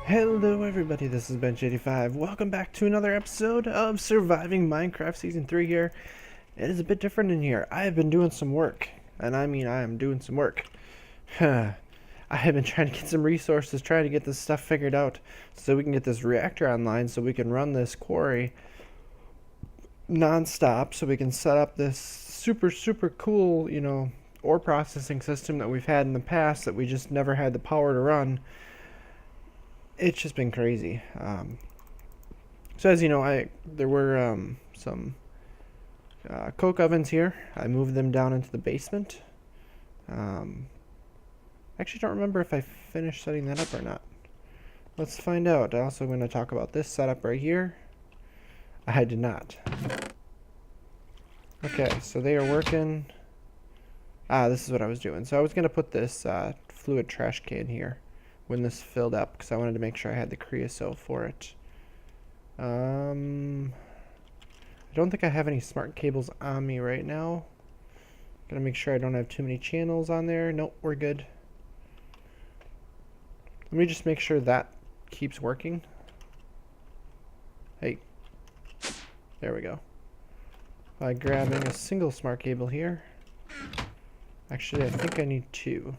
Hello everybody, this is Bench85. Welcome back to another episode of Surviving Minecraft Season 3 here. It is a bit different in here. I have been doing some work, and I mean I am doing some work. I have been trying to get some resources, trying to get this stuff figured out so we can get this reactor online so we can run this quarry non-stop, so we can set up this super cool, ore processing system that we've had in the past that we just never had the power to run. It's just been crazy. So as you know, there were some coke ovens here. I moved them down into the basement. I actually don't remember if I finished setting that up or not. Let's find out. I'm also going to talk about this setup right here. I did not. Okay, so they are working. This is what I was doing. So I was going to put this fluid trash can here when this filled up, because I wanted to make sure I had the creosote for it. I don't think I have any smart cables on me right now. Gotta make sure I don't have too many channels on there. Nope, we're good. Let me just make sure that keeps working. Hey, there we go. By grabbing a single smart cable here. Actually, I think I need two.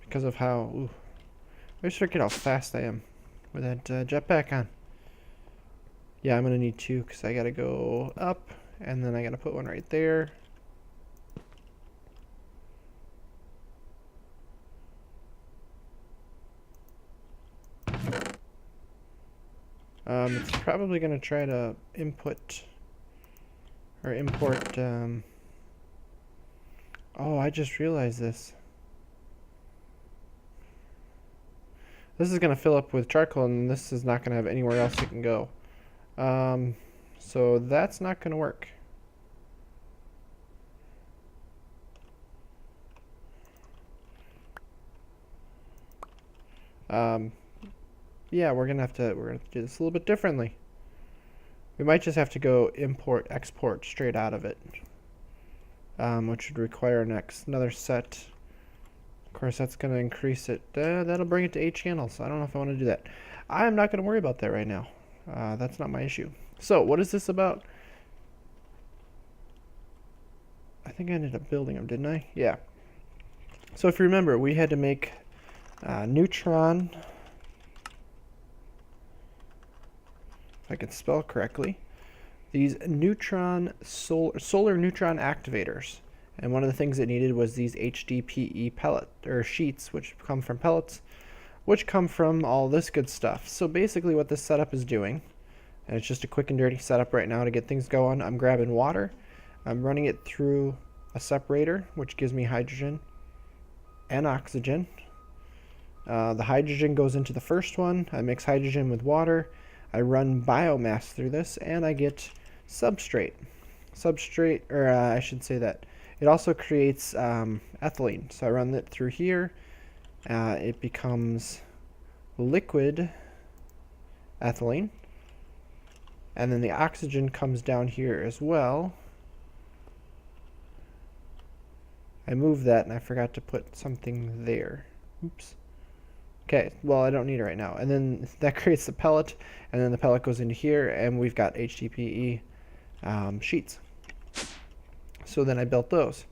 Because of how... Ooh, I just forget how fast I am with that jetpack on. Yeah, I'm going to need two because I got to go up and then I got to put one right there. It's probably going to try to import... Oh, I just realized this. This is going to fill up with charcoal, and this is not going to have anywhere else it can go. So that's not going to work. Yeah, we're gonna have to do this a little bit differently. We might just have to go import, export straight out of it, which would require another set. Of course, that's going to increase it. That'll bring it to 8 channels. I don't know if I want to do that. I'm not going to worry about that right now. That's not my issue. So, what is this about? I think I ended up building them, didn't I? Yeah. So, if you remember, we had to make neutron... If I can spell correctly. These solar neutron activators. And one of the things it needed was these HDPE pellet or sheets, which come from pellets, which come from all this good stuff. So basically what this setup is doing, and it's just a quick and dirty setup right now to get things going. I'm grabbing water, I'm running it through a separator, which gives me hydrogen and oxygen. The hydrogen goes into the first one. I mix hydrogen with water. I run biomass through this, and I get substrate. Or I should say that. It also creates ethylene. So I run it through here. It becomes liquid ethylene. And then the oxygen comes down here as well. I moved that and I forgot to put something there. Oops. Okay, well I don't need it right now. And then that creates the pellet, and then the pellet goes into here, and we've got HDPE sheets. So then I built those.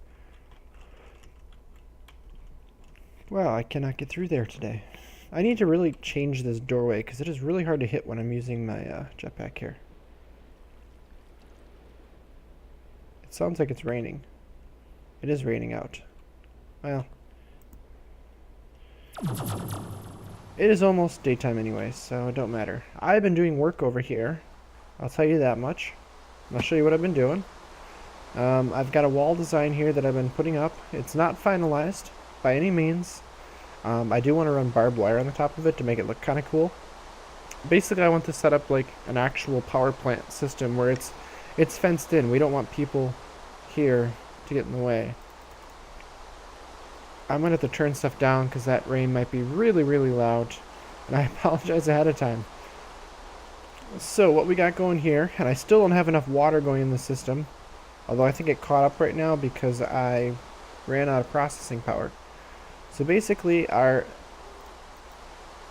Wow, I cannot get through there today. I need to really change this doorway because it is really hard to hit when I'm using my jetpack here. It sounds like it's raining. It is raining out. Well, it is almost daytime anyway, so it don't matter. I've been doing work over here. I'll tell you that much. I'll show you what I've been doing. I've got a wall design here that I've been putting up. It's not finalized by any means. I do want to run barbed wire on the top of it to make it look kind of cool. Basically, I want to set up like an actual power plant system where it's fenced in. We don't want people here to get in the way. I'm going to have to turn stuff down because that rain might be really loud. And I apologize ahead of time. So what we got going here, and I still don't have enough water going in the system. Although I think it caught up right now because I ran out of processing power. So basically our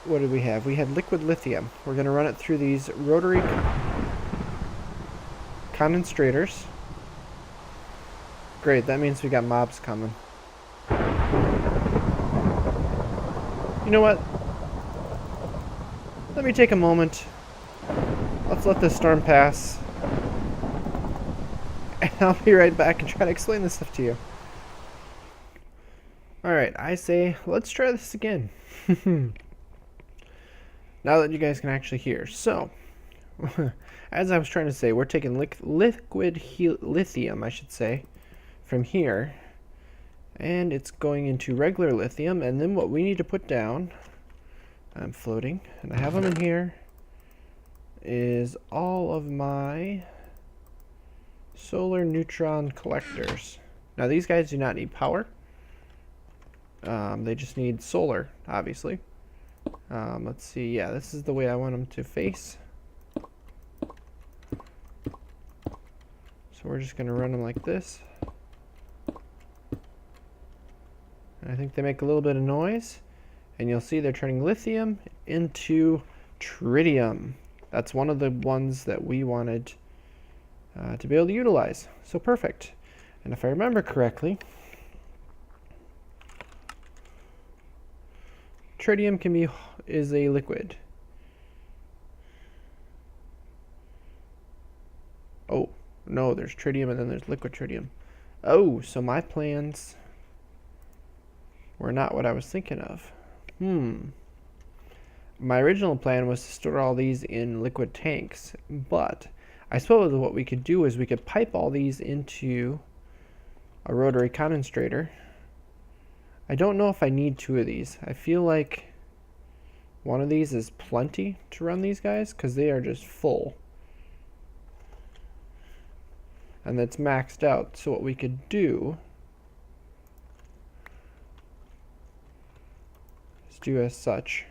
what did we have? We had liquid lithium. We're going to run it through these rotary condensators. Great, that means we got mobs coming. You know what? Let me take a moment. Let's let this storm pass. And I'll be right back and try to explain this stuff to you. Alright, I say, let's try this again. Now that you guys can actually hear. So, as I was trying to say, we're taking liquid lithium, I should say, from here. And it's going into regular lithium. And then what we need to put down, I'm floating, and I have them in here, is all of my solar neutron collectors. Now these guys do not need power. They just need solar, obviously. Let's see, yeah, this is the way I want them to face. So we're just going to run them like this. And I think they make a little bit of noise. And you'll see they're turning lithium into tritium. That's one of the ones that we wanted to be able to utilize. So perfect. And if I remember correctly, tritium is a liquid. Oh, no, there's tritium and then there's liquid tritium. Oh, so my plans were not what I was thinking of. My original plan was to store all these in liquid tanks, but I suppose what we could do is we could pipe all these into a rotary condensator. I don't know if I need 2 of these. I feel like one of these is plenty to run these guys because they are just full. And that's maxed out. So what we could do is do as such.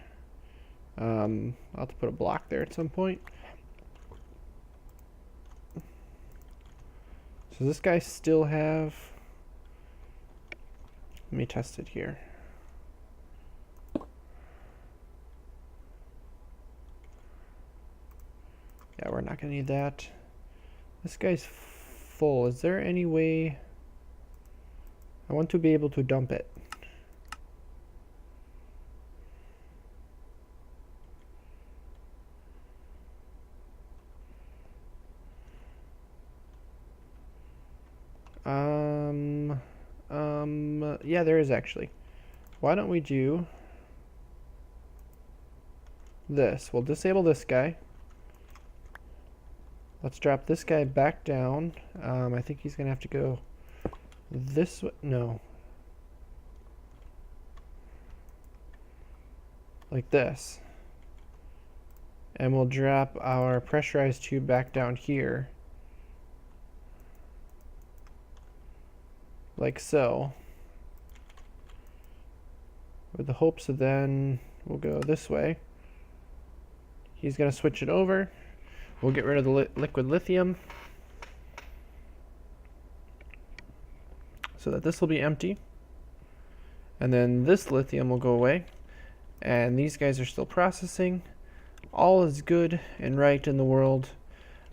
I'll have to put a block there at some point. So this guy still have... Let me test it here. Yeah, we're not gonna need that. This guy's full. Is there any way... I want to be able to dump it. Yeah, there is actually. Why don't we do this? We'll disable this guy. Let's drop this guy back down. I think he's gonna have to go this way. No. Like this. And we'll drop our pressurized tube back down here. Like so. With the hopes of then we'll go this way. He's going to switch it over. We'll get rid of the liquid lithium so that this will be empty. And then this lithium will go away. And these guys are still processing. All is good and right in the world.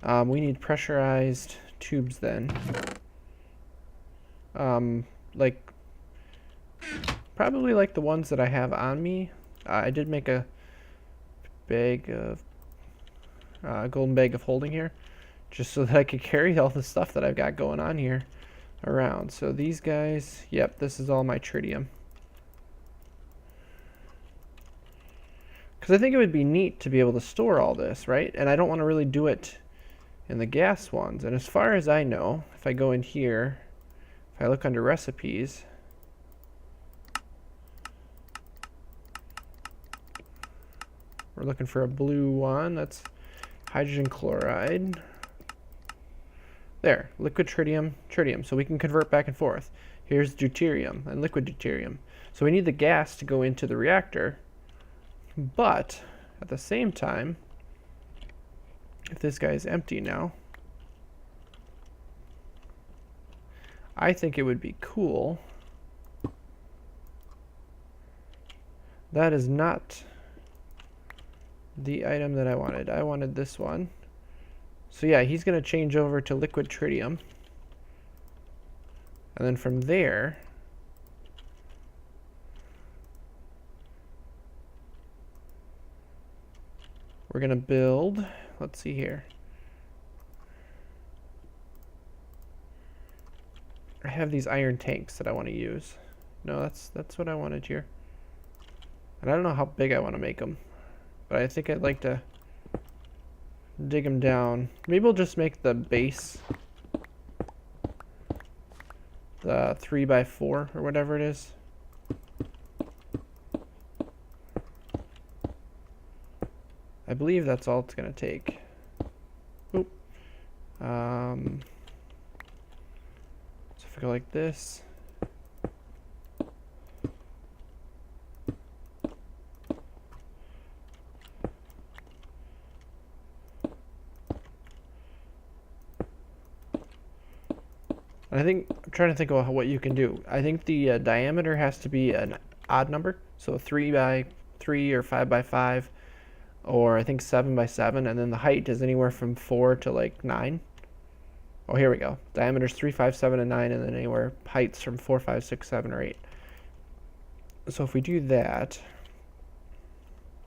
We need pressurized tubes then. Like probably like the ones that I have on me. I did make a bag of golden bag of holding here, just so that I could carry all the stuff that I've got going on here around. So these guys, yep, this is all my tritium. Because I think it would be neat to be able to store all this, right? And I don't want to really do it in the gas ones. And as far as I know, if I go in here, if I look under recipes, we're looking for a blue one. That's hydrogen chloride. There, liquid tritium, tritium. So we can convert back and forth. Here's deuterium and liquid deuterium. So we need the gas to go into the reactor. But at the same time, if this guy is empty now, I think it would be cool. That is not the item that I wanted. I wanted this one. So yeah, he's going to change over to liquid tritium. And then from there, we're going to build, let's see here. I have these iron tanks that I want to use. No, that's what I wanted here. And I don't know how big I want to make them, but I think I'd like to dig them down. Maybe we'll just make the base the 3x4 or whatever it is. I believe that's all it's gonna take. Oop. So if I go like this. I think, I'm trying to think of what you can do. I think the diameter has to be an odd number, so 3x3 or 5x5, or I think 7x7, and then the height is anywhere from 4 to like 9. Oh, here we go. Diameter's 3, 5, 7, and 9, and then anywhere heights from 4, 5, 6, 7, or 8. So if we do that,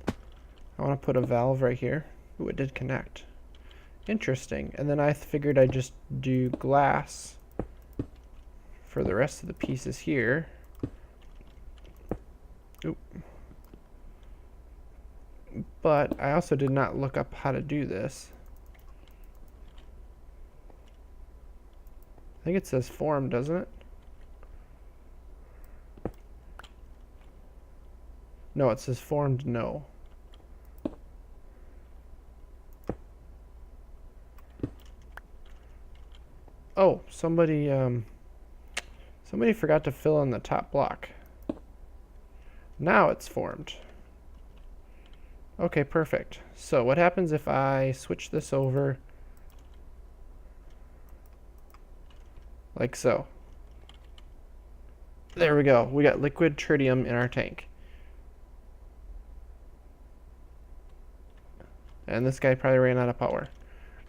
I want to put a valve right here. Ooh, it did connect. Interesting. And then I figured I'd just do glass for the rest of the pieces here. Oop. But I also did not look up how to do this. I think it says form, doesn't it? No, it says formed no. Oh, somebody forgot to fill in the top block. Now it's formed. Okay, perfect. So what happens if I switch this over like so? There we go. We got liquid tritium in our tank. And this guy probably ran out of power.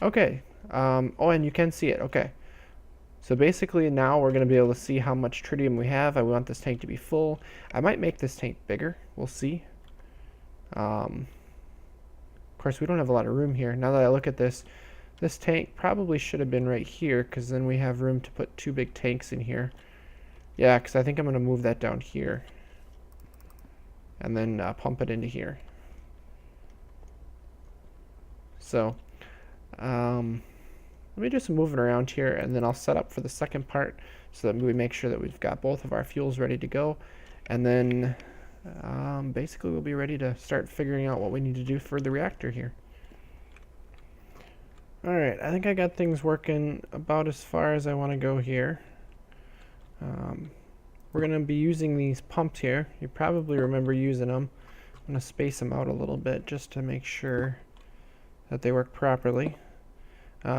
Okay. Oh, and you can see it. Okay. So basically now we're going to be able to see how much tritium we have. I want this tank to be full. I might make this tank bigger. We'll see. Of course, we don't have a lot of room here. Now that I look at this, this tank probably should have been right here, because then we have room to put 2 big tanks in here. Yeah, because I think I'm going to move that down here. And then pump it into here. So, let me do some moving around here, and then I'll set up for the second part so that we make sure that we've got both of our fuels ready to go. And then basically we'll be ready to start figuring out what we need to do for the reactor here. Alright, I think I got things working about as far as I want to go here. We're going to be using these pumps here. You probably remember using them. I'm going to space them out a little bit just to make sure that they work properly.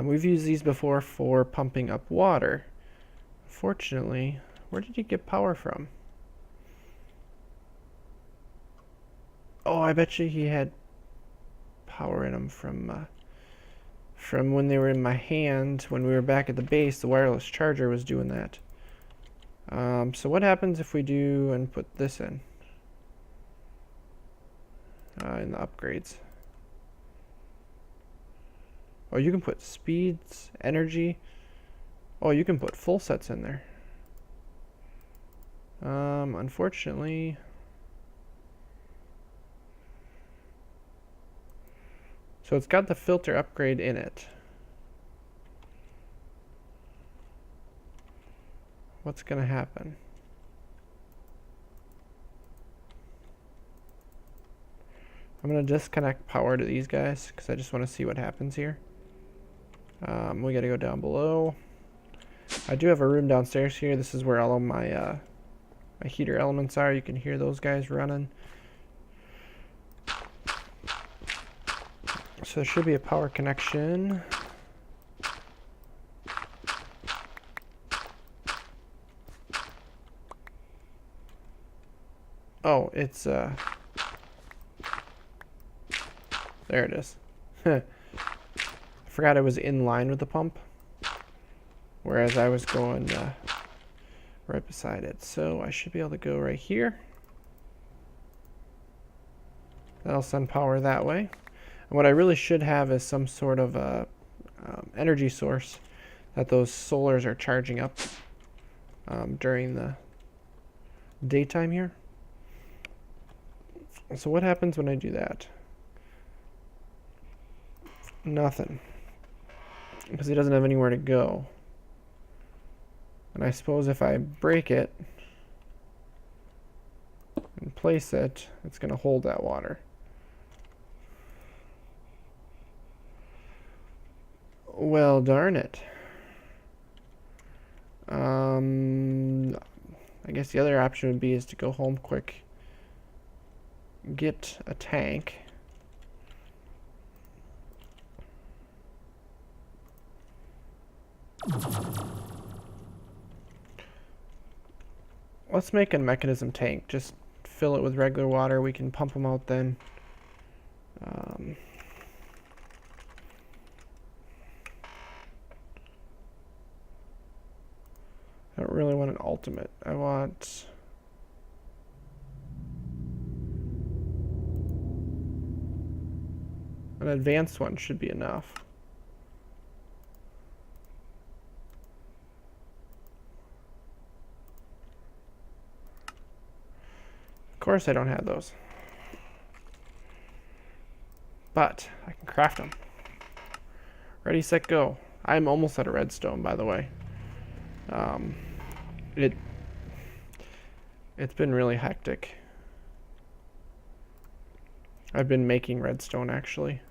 We've used these before for pumping up water. Fortunately, where did you get power from? Oh, I bet you he had power in them from when they were in my hand. When we were back at the base, the wireless charger was doing that. So what happens if we do and put this in the upgrades? Oh, you can put speeds, energy. Oh, you can put full sets in there. Unfortunately, so it's got the filter upgrade in it. What's gonna happen? I'm gonna disconnect power to these guys because I just want to see what happens here. We gotta go down below. I do have a room downstairs here. This is where all of my my heater elements are. You can hear those guys running. So there should be a power connection. Oh, it's There it is. I forgot I was in line with the pump, whereas I was going right beside it. So I should be able to go right here. That'll send power that way. And what I really should have is some sort of a energy source that those solars are charging up during the daytime here. So what happens when I do that? Nothing. Because he doesn't have anywhere to go. And I suppose if I break it and place it, it's going to hold that water. Well, darn it. I guess the other option would be is to go home quick, get a tank. Let's make a mechanism tank. Just fill it with regular water. We can pump them out then. I don't really want an ultimate. I want... an advanced one should be enough. Of course I don't have those. But I can craft them. Ready, set, go. I'm almost out of redstone, by the way. It's been really hectic. I've been making redstone actually,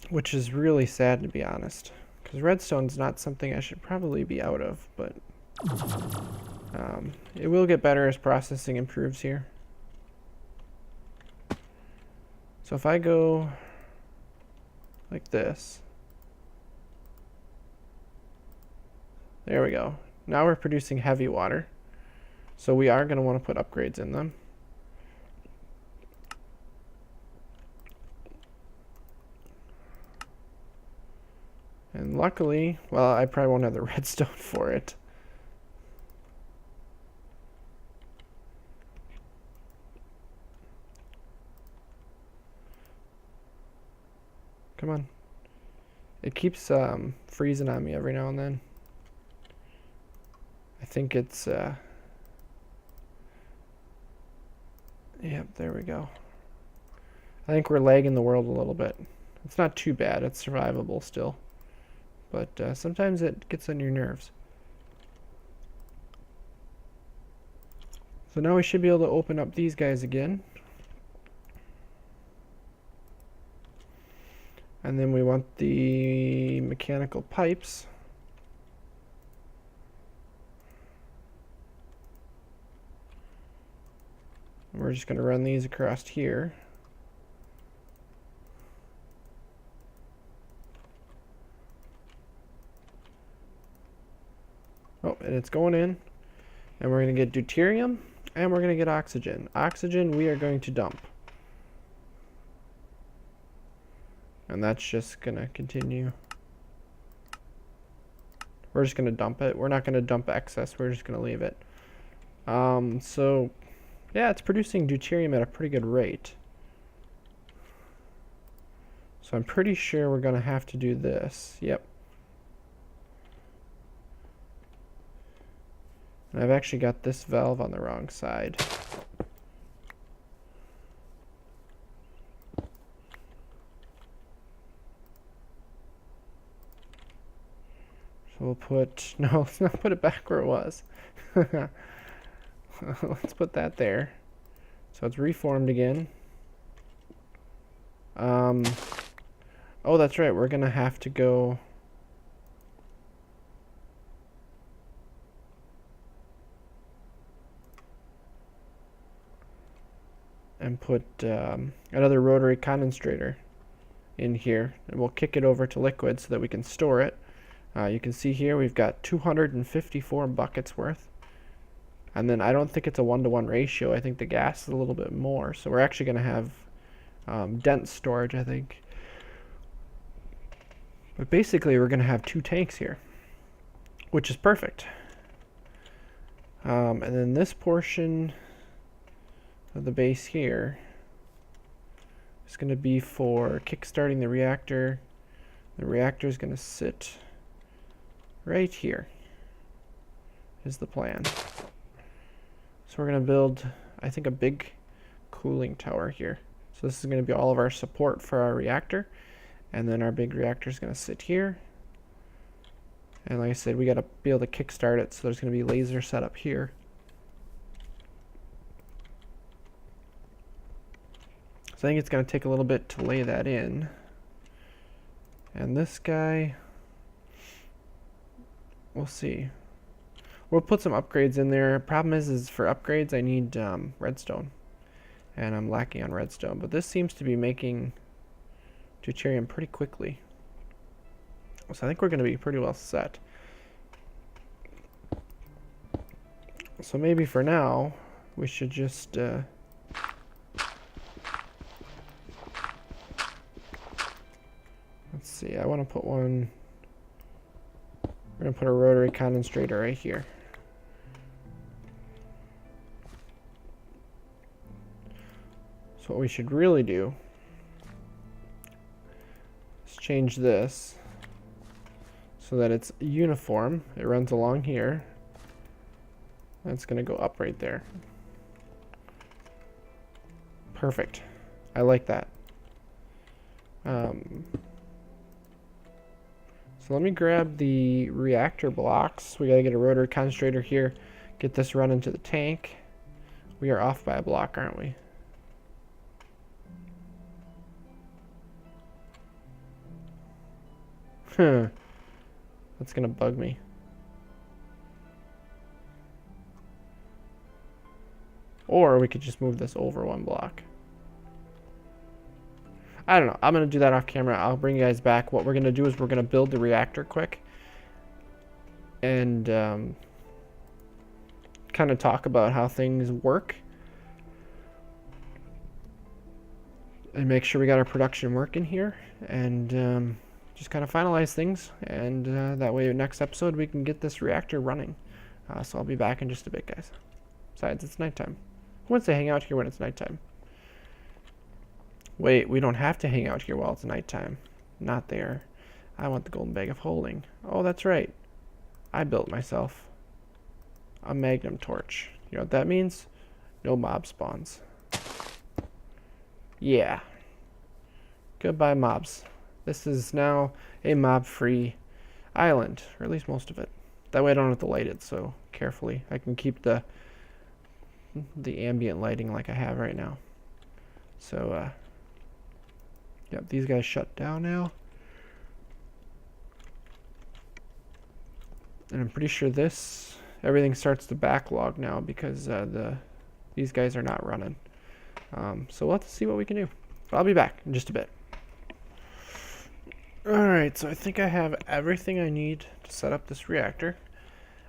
which is really sad to be honest, because redstone's not something I should probably be out of, but it will get better as processing improves here. So if I go like this, there we go. Now we're producing heavy water. So we are going to want to put upgrades in them. And luckily, well, I probably won't have the redstone for it. Come on. It keeps freezing on me every now and then. I think it's, yep, there we go. I think we're lagging the world a little bit. It's not too bad, it's survivable still. But sometimes it gets on your nerves. So now we should be able to open up these guys again. And then we want the mechanical pipes. We're just going to run these across here. Oh, and it's going in. And we're going to get deuterium, and we're going to get oxygen. Oxygen we are going to dump. And that's just going to continue. We're just going to dump it. We're not going to dump excess. We're just going to leave it. So... yeah, it's producing deuterium at a pretty good rate. So I'm pretty sure we're going to have to do this. Yep. And I've actually got this valve on the wrong side. So we'll put... no, let's not put it back where it was. Let's put that there. So it's reformed again. Oh, that's right. We're going to have to go... and put another rotary condensator in here. And we'll kick it over to liquid so that we can store it. You can see here we've got 254 buckets worth. And then I don't think it's a 1-to-1 ratio. I think the gas is a little bit more. So we're actually going to have dense storage, I think. But basically, we're going to have 2 tanks here, which is perfect. And then this portion of the base here is going to be for kickstarting the reactor. The reactor is going to sit right here, is the plan. So we're going to build, I think, a big cooling tower here. So this is going to be all of our support for our reactor. And then our big reactor is going to sit here. And like I said, we got to be able to kickstart it, so there's going to be laser set up here. So I think it's going to take a little bit to lay that in. And this guy, we'll see. We'll put some upgrades in there. Problem is for upgrades I need redstone, and I'm lacking on redstone. But this seems to be making deuterium pretty quickly, so I think we're going to be pretty well set. So maybe for now we should just let's see. I want to put one. We're going to put a rotary condensator right here. So what we should really do is change this so that it's uniform. It runs along here. That's going to go up right there. Perfect. I like that. So let me grab the reactor blocks. We got to get a rotary condensator here. Get this run into the tank. We are off by a block, aren't we? Huh. That's gonna bug me. Or we could just move this over 1 block. I don't know. I'm gonna do that off camera. I'll bring you guys back. What we're gonna do is we're gonna build the reactor quick and kind of talk about how things work and make sure we got our production working here, and just kind of finalize things, and that way next episode we can get this reactor running. So I'll be back in just a bit, guys. Besides, it's nighttime. Who wants to hang out here when it's nighttime? Wait, we don't have to hang out here while it's nighttime. Not there. I want the golden bag of holding. Oh, that's right. I built myself a magnum torch. You know what that means? No mob spawns. Yeah. Goodbye, mobs. This is now a mob-free island, or at least most of it. That way I don't have to light it so carefully. I can keep the ambient lighting like I have right now. So, yep, these guys shut down now. And I'm pretty sure everything starts to backlog now because these guys are not running. So we'll have to see what we can do. But I'll be back in just a bit. Alright, so I think I have everything I need to set up this reactor.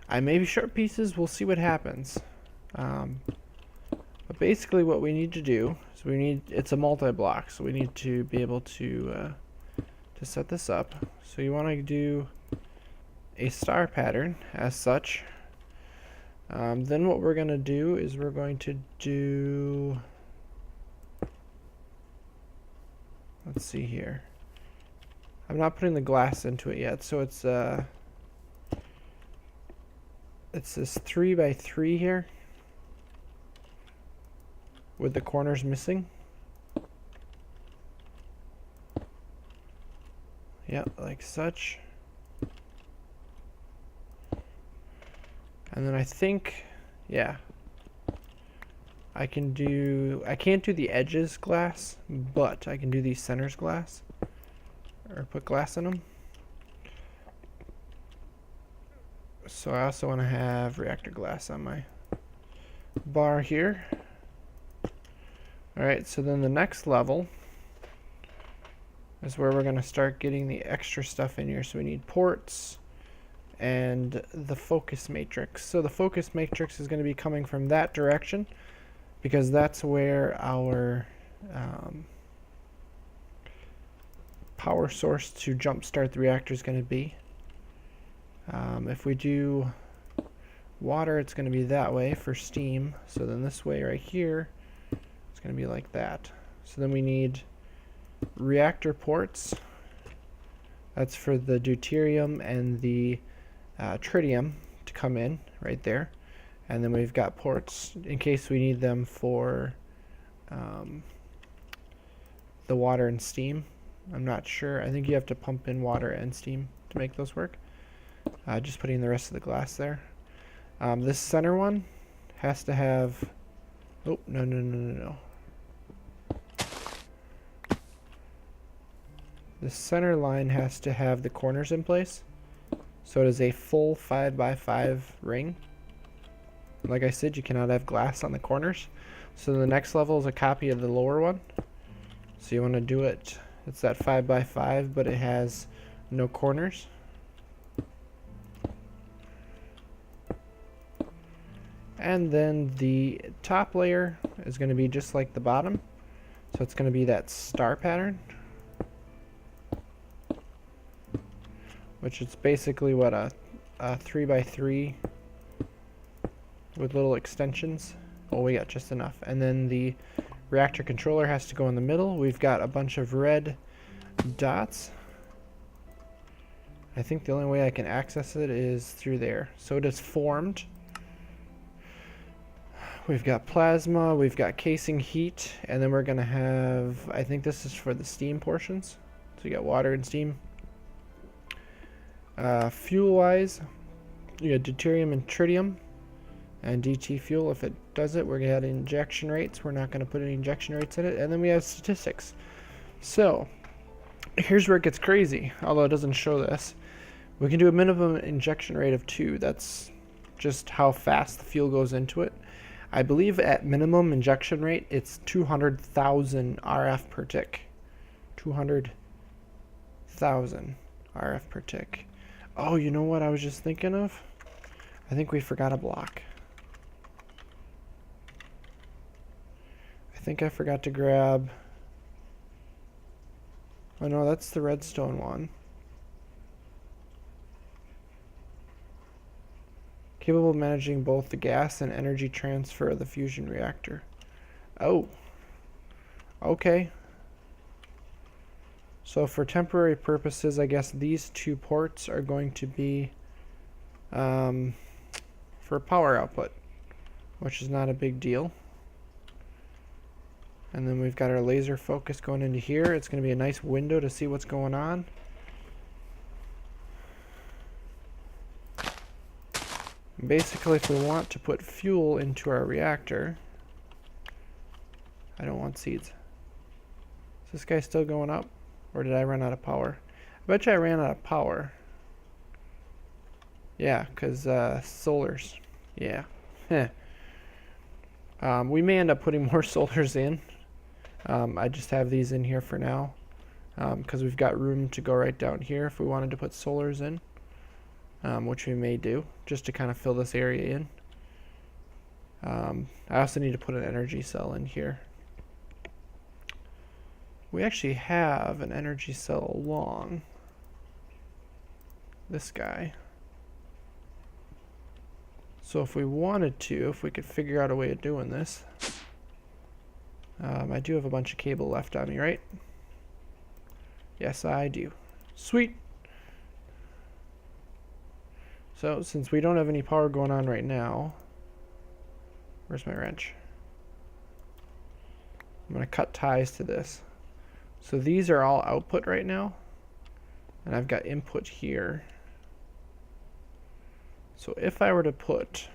I may be short pieces, we'll see what happens. But basically what we need to do is it's a multi-block, so we need to be able to set this up. So you want to do a star pattern as such. Then what we're going to do is we're going to do, let's see here. I'm not putting the glass into it yet, so it's this 3x3 here with the corners missing. Yep, like such. And then I think, yeah, I can't do the edges glass, but I can do these centers glass, or put glass in them. So I also want to have reactor glass on my bar here. Alright, so then the next level is where we're going to start getting the extra stuff in here. So we need ports, and the focus matrix. So the focus matrix is going to be coming from that direction because that's where our power source to jumpstart the reactor is going to be. If we do water, it's going to be that way for steam. So then this way right here, it's going to be like that. So then we need reactor ports. That's for the deuterium and the tritium to come in right there. And then we've got ports in case we need them for the water and steam. I'm not sure. I think you have to pump in water and steam to make those work. Just putting the rest of the glass there. This center one has to have... Oh, no. The center line has to have the corners in place. So it is a full 5x5 ring. Like I said, you cannot have glass on the corners. So the next level is a copy of the lower one. So you want to do it, it's that 5x5, but it has no corners. And then the top layer is going to be just like the bottom. So it's going to be that star pattern, which is basically what a 3x3 with little extensions. Oh, we got just enough. And then the reactor controller has to go in the middle. We've got a bunch of red dots. I think the only way I can access it is through there. So it is formed. We've got plasma, we've got casing heat, and then we're going to have, I think this is for the steam portions. So you got water and steam. Fuel-wise, you got deuterium and tritium and DT fuel. If it does it, we're going to have injection rates. We're not going to put any injection rates in it. And then we have statistics. So here's where it gets crazy, although it doesn't show this. We can do a minimum injection rate of 2. That's just how fast the fuel goes into it. I believe at minimum injection rate, it's 200,000 RF per tick. 200,000 RF per tick. Oh, you know what I was just thinking of? I think we forgot a block. I think I forgot to grab... Oh no, that's the redstone one. Capable of managing both the gas and energy transfer of the fusion reactor. Oh. Okay. So for temporary purposes, I guess these two ports are going to be for power output, which is not a big deal. And then we've got our laser focus going into here. It's going to be a nice window to see what's going on. Basically, if we want to put fuel into our reactor, I don't want seeds. Is this guy still going up? Or did I run out of power? I bet you I ran out of power. Yeah, because solars. Yeah. We may end up putting more solars in. I just have these in here for now. Because we've got room to go right down here if we wanted to put solars in. Which we may do, just to kind of fill this area in. I also need to put an energy cell in here. We actually have an energy cell along this guy. So if we wanted to, if we could figure out a way of doing this, I do have a bunch of cable left on me, right? Yes, I do. Sweet. So since we don't have any power going on right now, where's my wrench? I'm going to cut ties to this. So these are all output right now, and I've got input here. So if I were to put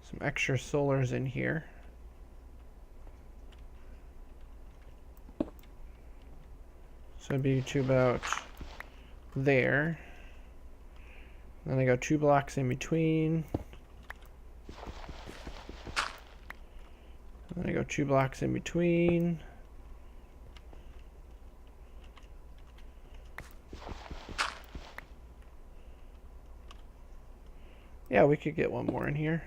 some extra solars in here, so it'd be to about there. Then I go 2 blocks in between. And then I go 2 blocks in between. Yeah, we could get one more in here.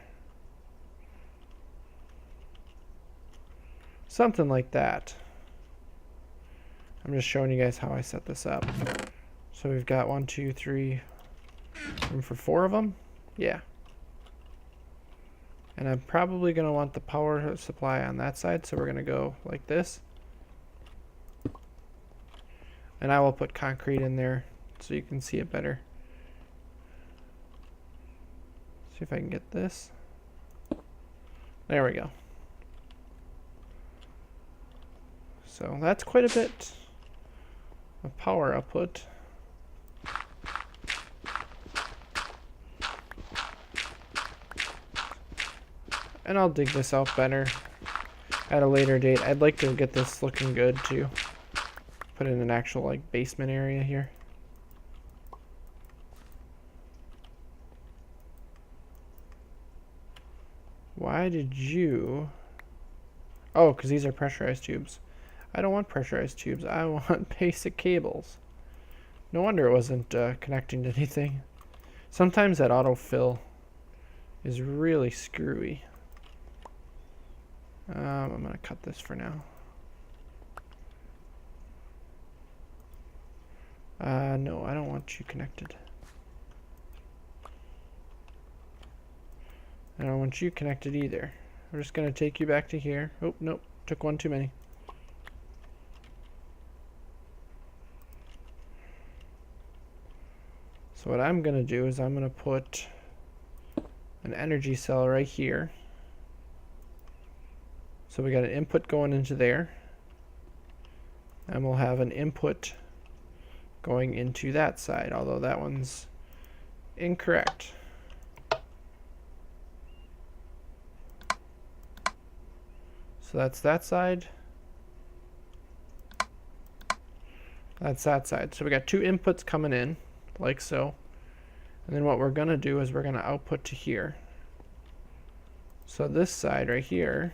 Something like that. I'm just showing you guys how I set this up. So we've got 1, 2, 3, room for 4 of them. Yeah. And I'm probably going to want the power supply on that side, so we're going to go like this. And I will put concrete in there so you can see it better. See if I can get this. There we go. So that's quite a bit of power output. And I'll dig this out better at a later date. I'd like to get this looking good too. Put in an actual like basement area here. Why did you... Oh, because these are pressurized tubes. I don't want pressurized tubes. I want basic cables. No wonder it wasn't connecting to anything. Sometimes that autofill is really screwy. I'm going to cut this for now. No, I don't want you connected. I don't want you connected either. We're just going to take you back to here. Oh, nope. Took one too many. So what I'm going to do is I'm going to put an energy cell right here. So we got an input going into there. And we'll have an input going into that side, although that one's incorrect. So that's that side. That's that side. So we got two inputs coming in, like so. And then what we're going to do is we're going to output to here. So this side right here,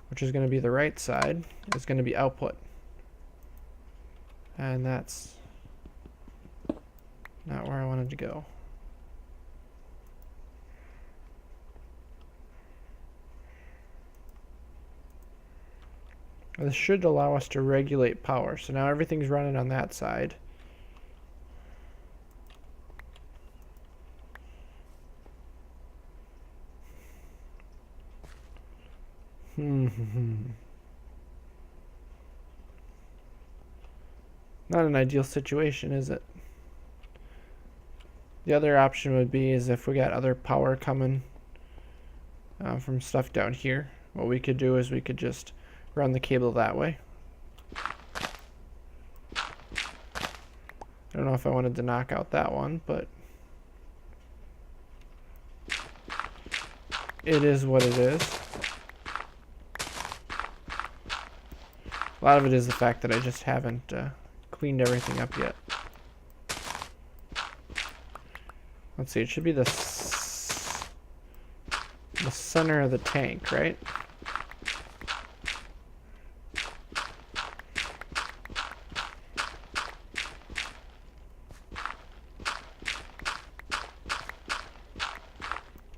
which is going to be the right side, is going to be output. And that's not where I wanted to go. This should allow us to regulate power. So now everything's running on that side. Not an ideal situation, is it? The other option would be is if we got other power coming from stuff down here. What we could do is we could just run the cable that way. I don't know if I wanted to knock out that one, but it is what it is. A lot of it is the fact that I just haven't cleaned everything up yet. Let's see, it should be the center of the tank, right?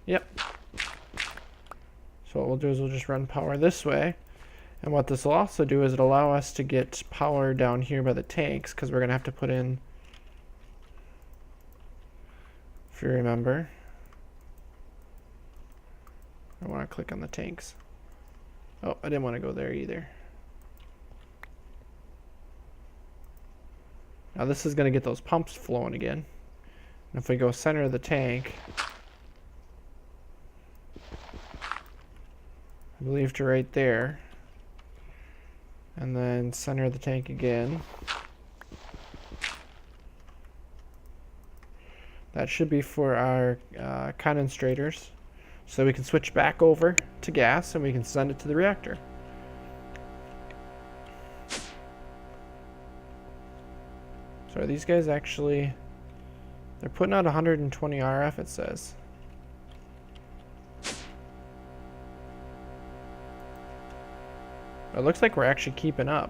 Yep. So what we'll do is we'll just run power this way. And what this will also do is it'll allow us to get power down here by the tanks, because we're going to have to put in, if you remember, I want to click on the tanks. Oh, I didn't want to go there either. Now this is going to get those pumps flowing again. And if we go center of the tank, I believe to right there, and then center of the tank again. That should be for our condensators, so we can switch back over to gas and we can send it to the reactor. So are these guys actually, they're putting out 120 RF, it says. It looks like we're actually keeping up.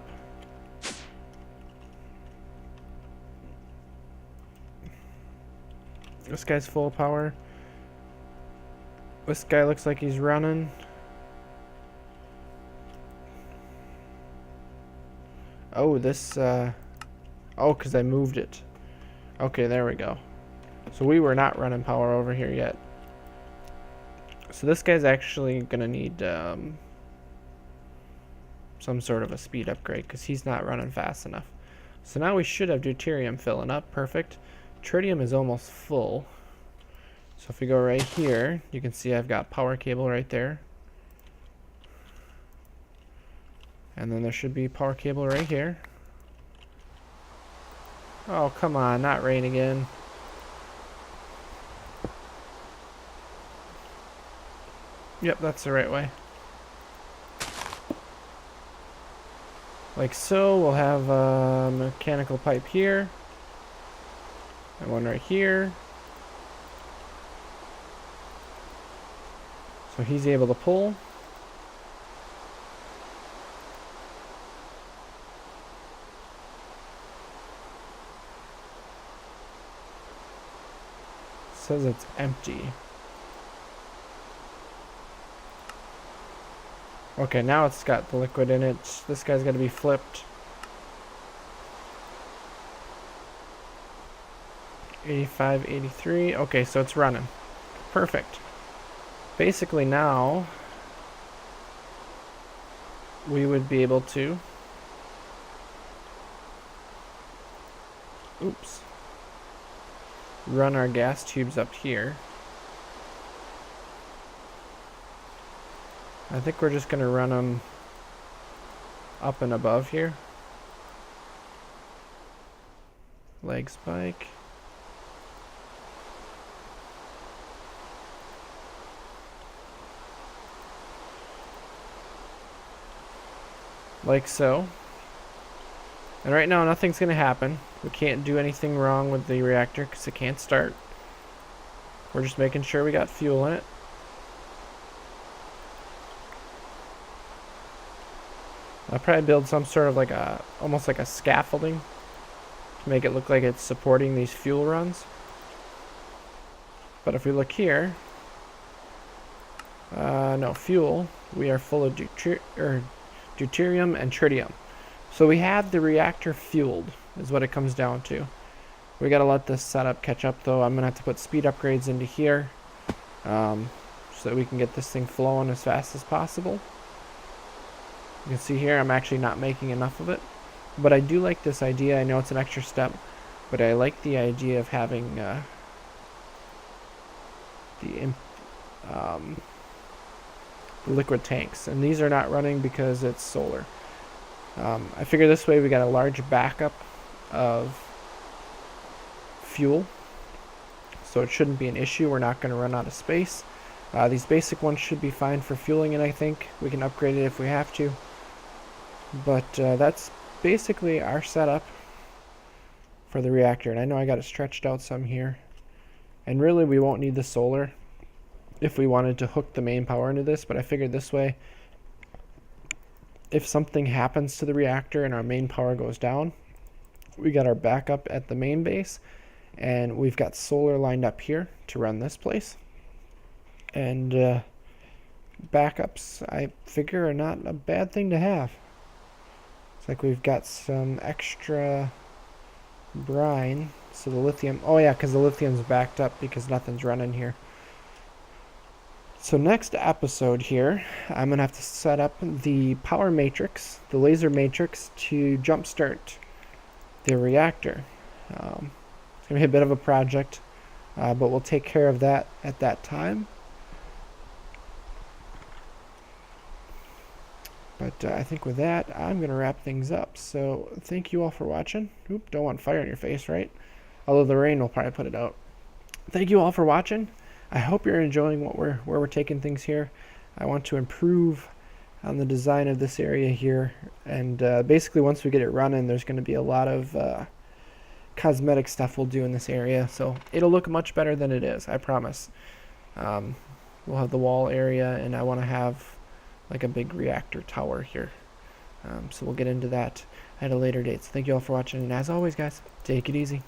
This guy's full of power. This guy looks like he's running. Oh, this, oh, because I moved it. Okay, there we go. So we were not running power over here yet. So this guy's actually gonna need some sort of a speed upgrade because he's not running fast enough. So now we should have deuterium filling up. Perfect. Tritium is almost full. So if we go right here, you can see I've got power cable right there. And then there should be power cable right here. Oh, come on, not rain again. Yep, that's the right way. Like so, we'll have a mechanical pipe here. And one right here. So he's able to pull. Says it's empty. Okay, now it's got the liquid in it. This guy's got to be flipped. 85, 83. Okay, so it's running. Perfect. Basically now, we would be able to... Oops. Run our gas tubes up here. I think we're just going to run them up and above here. Leg spike. Like so. And right now nothing's going to happen. We can't do anything wrong with the reactor because it can't start. We're just making sure we got fuel in it. I'll probably build some sort of like almost like a scaffolding to make it look like it's supporting these fuel runs. But if we look here, no fuel, we are full of deuterium and tritium. So we have the reactor fueled, is what it comes down to. We gotta let this setup catch up though. I'm gonna have to put speed upgrades into here so that we can get this thing flowing as fast as possible. You can see here I'm actually not making enough of it, but I do like this idea. I know it's an extra step, but I like the idea of having the liquid tanks, and these are not running because it's solar. I figure this way we got a large backup of fuel, so it shouldn't be an issue. We're not going to run out of space. These basic ones should be fine for fueling it. I think we can upgrade it if we have to. But that's basically our setup for the reactor. And I know I got it stretched out some here. And really we won't need the solar if we wanted to hook the main power into this. But I figured this way, if something happens to the reactor and our main power goes down, we got our backup at the main base. And we've got solar lined up here to run this place. And backups, I figure, are not a bad thing to have. It's like we've got some extra brine, so the lithium, oh yeah, because the lithium's backed up because nothing's running here. So next episode here, I'm going to have to set up the power matrix, the laser matrix, to jumpstart the reactor. It's going to be a bit of a project, but we'll take care of that at that time. But I think with that, I'm going to wrap things up. So thank you all for watching. Oop, don't want fire in your face, right? Although the rain will probably put it out. Thank you all for watching. I hope you're enjoying where we're taking things here. I want to improve on the design of this area here. And basically once we get it running, there's going to be a lot of cosmetic stuff we'll do in this area. So it'll look much better than it is, I promise. We'll have the wall area, and I want to have like a big reactor tower here. So we'll get into that at a later date. So thank you all for watching, and as always guys, take it easy.